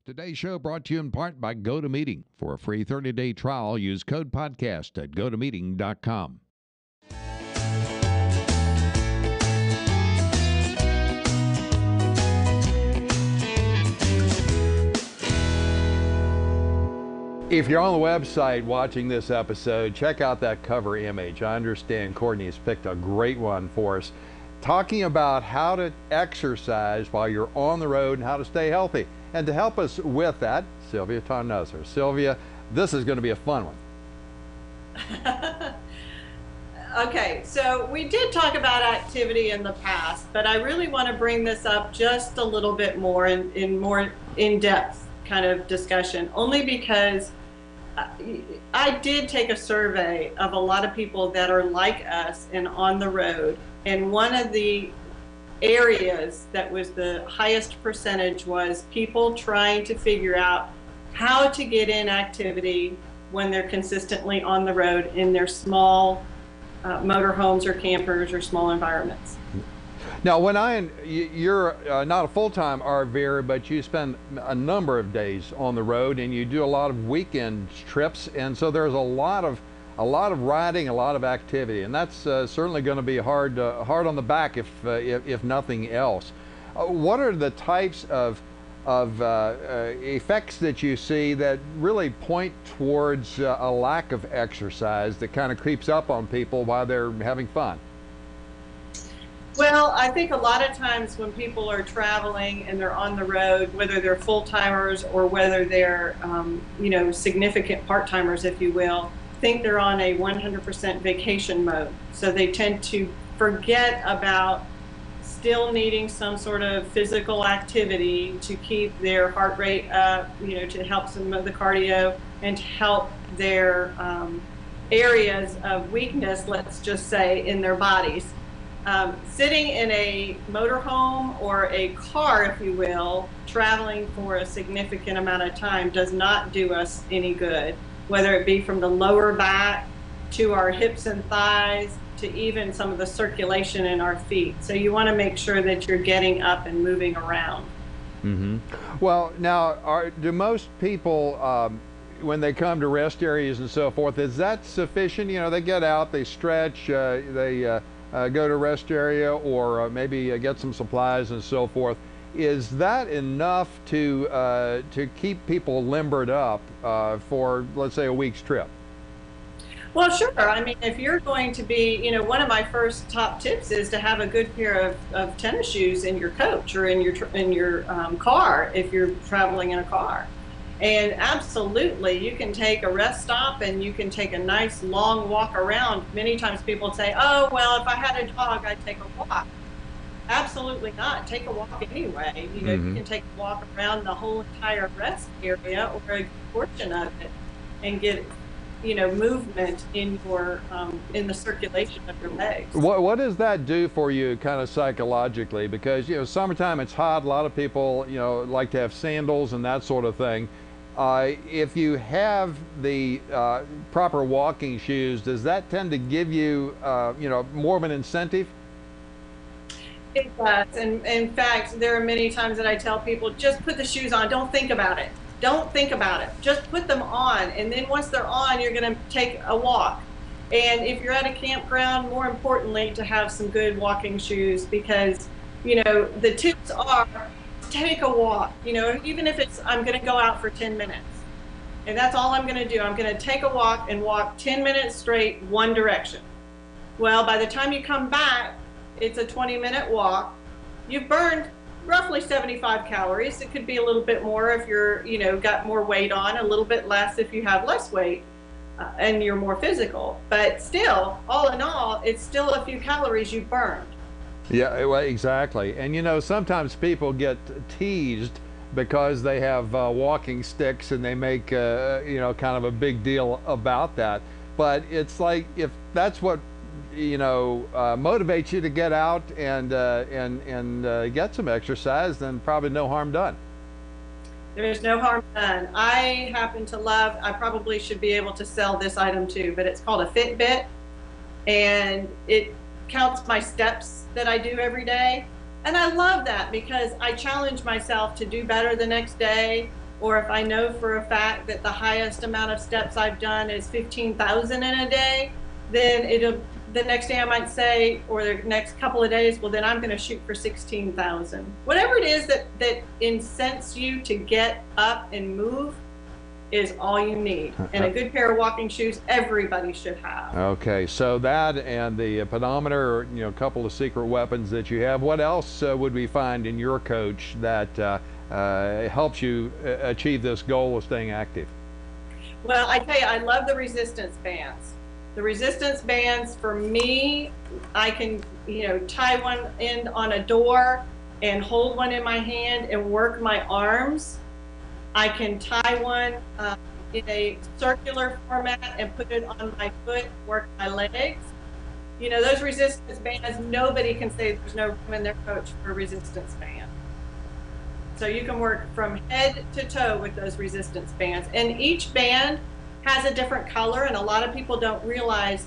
Today's show brought to you in part by GoToMeeting. For a free 30-day trial, use code podcast at gotomeeting.com. If you're on the website watching this episode, check out that cover image. I understand Courtney's picked a great one for us, talking about how to exercise while you're on the road and how to stay healthy. And to help us with that, Sylvia Tonnesser. Sylvia, this is going to be a fun one. Okay, so we did talk about activity in the past, but I really want to bring this up just a little bit more in more in-depth kind of discussion, only because I did take a survey of a lot of people that are like us and on the road, and one of the areas that was the highest percentage was people trying to figure out how to get in activity when they're consistently on the road in their small motorhomes or campers or small environments. Now, you're not a full-time RVer, but you spend a number of days on the road and you do a lot of weekend trips, and so there's a lot of riding, a lot of activity, and that's certainly going to be hard on the back if nothing else. What are the types of effects that you see that really point towards a lack of exercise that kind of creeps up on people while they're having fun? Well, I think a lot of times when people are traveling and they're on the road, whether they're full-timers or whether they're significant part-timers, if you will, think they're on a 100% vacation mode. So they tend to forget about still needing some sort of physical activity to keep their heart rate up, to help some of the cardio and to help their areas of weakness, let's just say, in their bodies. Sitting in a motorhome or a car, if you will, traveling for a significant amount of time does not do us any good, whether it be from the lower back to our hips and thighs to even some of the circulation in our feet. So you want to make sure that you're getting up and moving around. Mm-hmm. Well, now, do most people, when they come to rest areas and so forth, is that sufficient? They get out, they stretch, they go to rest area, or maybe get some supplies and so forth. Is that enough to keep people limbered up for, let's say, a week's trip? Well, sure. I mean, if you're going to be, one of my first top tips is to have a good pair of tennis shoes in your coach or in your car if you're traveling in a car. And absolutely, you can take a rest stop and you can take a nice long walk around. Many times people say, oh, well, if I had a dog, I'd take a walk. Absolutely not. Take a walk anyway. You can take a walk around the whole entire rest area or a portion of it and get movement in your in the circulation of your legs. What does that do for you kind of psychologically? Because summertime, it's hot. A lot of people like to have sandals and that sort of thing. If you have the proper walking shoes, does that tend to give you more of an incentive? It does. And in fact, there are many times that I tell people, just put the shoes on. Don't think about it. Don't think about it. Just put them on. And then once they're on, you're going to take a walk. And if you're at a campground, more importantly, to have some good walking shoes, because, the tips are take a walk, even if it's, I'm going to go out for 10 minutes. And that's all I'm going to do. I'm going to take a walk and walk 10 minutes straight, one direction. Well, by the time you come back, it's a 20-minute walk. You've burned roughly 75 calories. It could be a little bit more if you're, got more weight on, a little bit less if you have less weight and you're more physical. But still, all in all, it's still a few calories you burned. Yeah, well, exactly. And sometimes people get teased because they have walking sticks and they make kind of a big deal about that. But it's like, if that's what motivates you to get out and get some exercise, then probably no harm done. There's no harm done. I happen to love, I probably should be able to sell this item too, but it's called a Fitbit, and it counts my steps that I do every day. And I love that because I challenge myself to do better the next day. Or if I know for a fact that the highest amount of steps I've done is 15,000 in a day, then the next day I might say, or the next couple of days, well, then I'm going to shoot for 16,000. Whatever it is that incents you to get up and move is all you need. And a good pair of walking shoes, everybody should have. Okay, so that and the pedometer, you know, a couple of secret weapons that you have. What else would we find in your coach that helps you achieve this goal of staying active? Well, I tell you, I love the resistance bands. The resistance bands, for me, I can, you know, tie one end on a door and hold one in my hand and work my arms. I can tie one in a circular format and put it on my foot, work my legs. You know, those resistance bands, nobody can say there's no room in their coach for a resistance band. So you can work from head to toe with those resistance bands. And each band has a different color, and a lot of people don't realize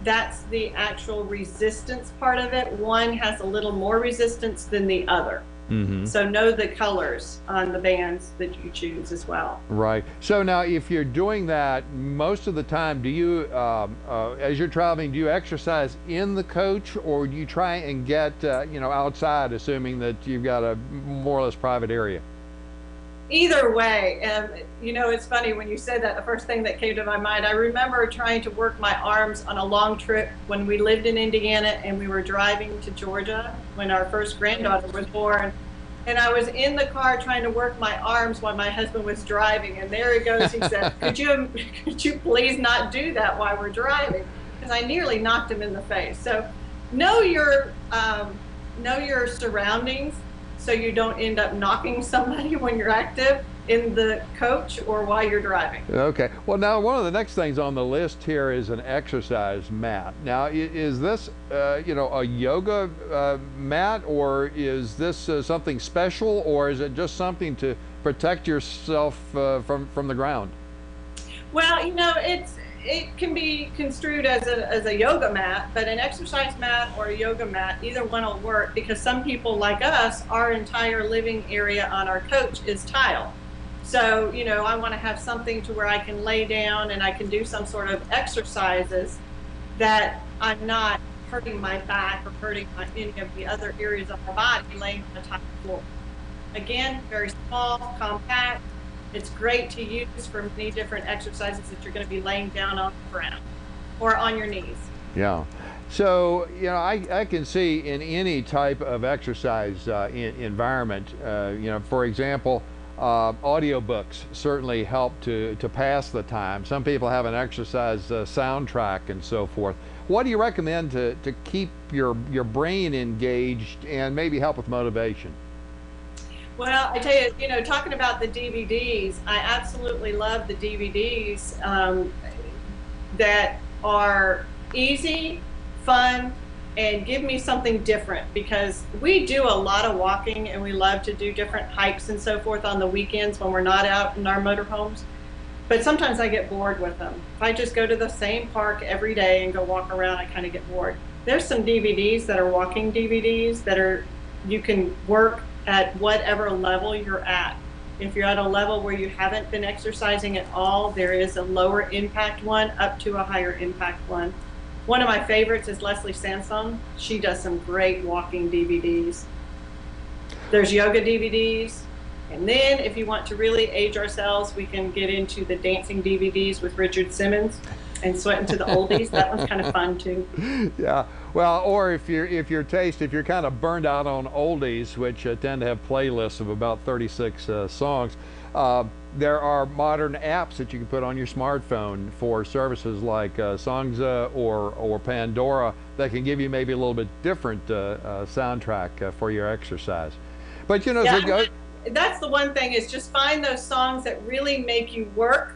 that's the actual resistance part of it. One has a little more resistance than the other. Mm-hmm. So know the colors on the bands that you choose as well. Right. So now if you're doing that most of the time, do you, as you're traveling, do you exercise in the coach, or do you try and get, you know, outside, assuming that you've got a more or less private area? Either way, you know, it's funny when you said that, the first thing that came to my mind, I remember trying to work my arms on a long trip when we lived in Indiana and we were driving to Georgia when our first granddaughter was born. And I was in the car trying to work my arms while my husband was driving. And there he goes, he said, could you please not do that while we're driving? Because I nearly knocked him in the face. So know your surroundings, so you don't end up knocking somebody when you're active in the coach or while you're driving. Okay. Well, now one of the next things on the list here is an exercise mat. Now, is this, you know, a yoga mat, or is this something special, or is it just something to protect yourself from the ground? Well, you know, it can be construed as a yoga mat, but an exercise mat or a yoga mat, either one will work, because some people like us, our entire living area on our coach is tile. So, you know, I want to have something to where I can lay down and I can do some sort of exercises that I'm not hurting my back or hurting any of the other areas of my body laying on the tile floor. Again, very small, compact. It's great to use for many different exercises that you're going to be laying down on the ground or on your knees. Yeah. So, you know, I can see in any type of exercise environment, you know, for example, audiobooks certainly help to pass the time. Some people have an exercise soundtrack and so forth. What do you recommend to keep your brain engaged and maybe help with motivation? Well, I tell you, you know, talking about the DVDs, I absolutely love the DVDs that are easy, fun, and give me something different, because we do a lot of walking and we love to do different hikes and so forth on the weekends when we're not out in our motorhomes. But sometimes I get bored with them. If I just go to the same park every day and go walk around, I kind of get bored. There's some DVDs that are walking DVDs that are, you can work at whatever level you're at. If you're at a level where you haven't been exercising at all, there is a lower impact one up to a higher impact one. One of my favorites is Leslie Sansone. She does some great walking DVDs. There's yoga DVDs. And then if you want to really age ourselves, we can get into the dancing DVDs with Richard Simmons and sweat into the oldies. That one's kind of fun too. Yeah. Well, or if you're kind of burned out on oldies, which tend to have playlists of about 36 songs, there are modern apps that you can put on your smartphone for services like Songza or Pandora that can give you maybe a little bit different soundtrack for your exercise. But you know, yeah, that's the one thing, is just find those songs that really make you work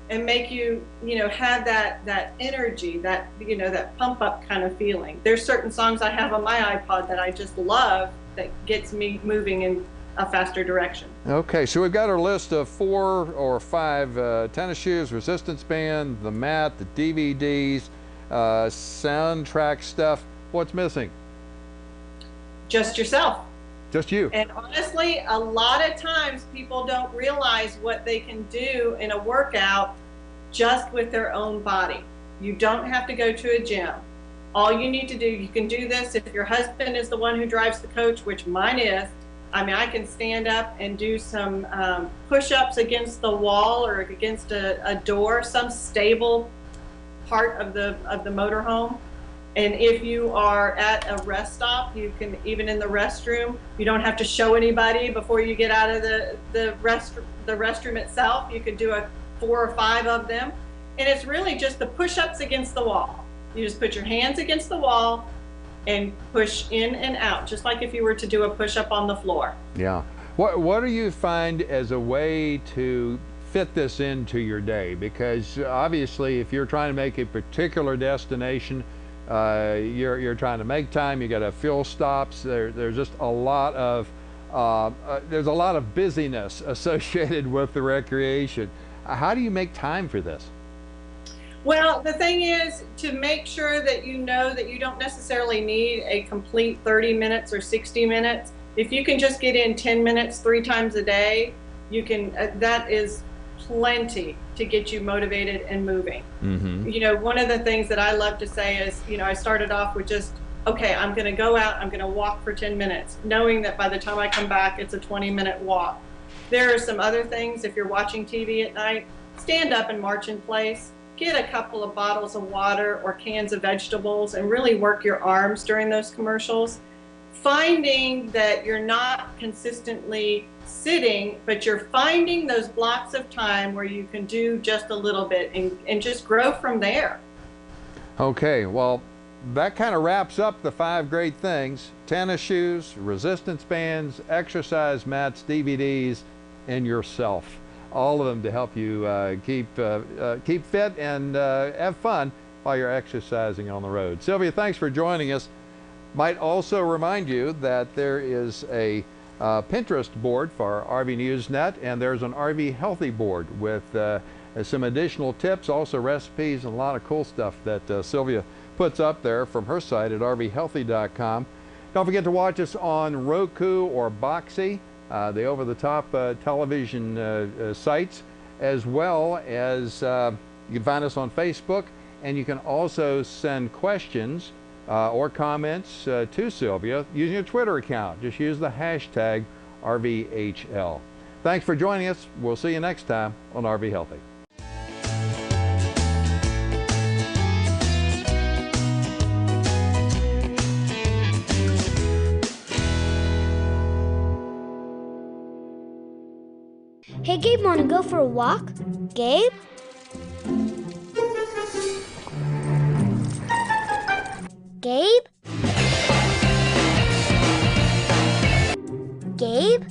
and make you, you know, have that energy, that, you know, that pump up kind of feeling. There's certain songs I have on my iPod that I just love that gets me moving in a faster direction. Okay, so we've got our list of 4 or 5 tennis shoes, resistance band, the mat, the DVDs, soundtrack stuff. What's missing? Just yourself. Just you. And honestly, a lot of times people don't realize what they can do in a workout just with their own body. You don't have to go to a gym. All you need to do, you can do this if your husband is the one who drives the coach, which mine is. I mean, I can stand up and do some push-ups against the wall or against a door, some stable part of the motorhome. And if you are at a rest stop, you can, even in the restroom, you don't have to show anybody before you get out of the restroom itself. You could do 4 or 5 of them. And it's really just the push-ups against the wall. You just put your hands against the wall and push in and out, just like if you were to do a push-up on the floor. Yeah. What do you find as a way to fit this into your day? Because obviously, if you're trying to make a particular destination, you're trying to make time. You got to fill stops. There's just a lot of there's a lot of busyness associated with the recreation. How do you make time for this? Well, the thing is to make sure that you know that you don't necessarily need a complete 30 minutes or 60 minutes. If you can just get in 10 minutes 3 times a day, you can. That is plenty to get you motivated and moving. Mm-hmm. You know, one of the things that I love to say is, you know, I started off with just, okay, I'm going to go out, I'm going to walk for 10 minutes, knowing that by the time I come back, it's a 20-minute walk. There are some other things. If you're watching TV at night, stand up and march in place. Get a couple of bottles of water or cans of vegetables and really work your arms during those commercials. Finding that you're not consistently sitting, but you're finding those blocks of time where you can do just a little bit and just grow from there. Okay, well, that kind of wraps up the 5 great things: tennis shoes, resistance bands, exercise mats, DVDs, and yourself. All of them to help you keep fit and have fun while you're exercising on the road. Sylvia, thanks for joining us. Might also remind you that there is a Pinterest board for RV Newsnet, and there's an RV Healthy board with some additional tips, also recipes, and a lot of cool stuff that Sylvia puts up there from her site at rvhealthy.com. Don't forget to watch us on Roku or Boxee, the over-the-top television sites, as well as you can find us on Facebook, and you can also send questions or comments to Sylvia using a Twitter account. Just use the hashtag RVHL. Thanks for joining us. We'll see you next time on RV Healthy. Hey, Gabe, wanna go for a walk? Gabe? Gabe? Gabe?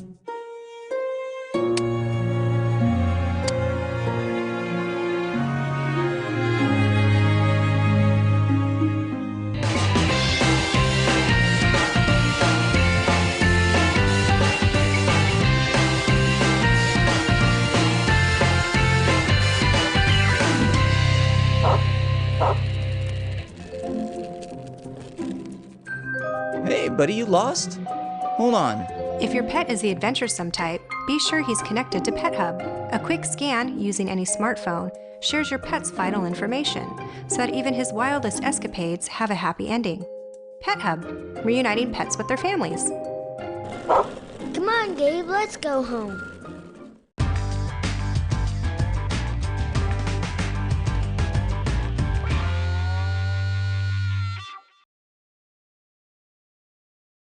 Hey, buddy, you lost? Hold on. If your pet is the adventuresome type, be sure he's connected to PetHub. A quick scan using any smartphone shares your pet's vital information so that even his wildest escapades have a happy ending. PetHub, reuniting pets with their families. Come on, Gabe, let's go home.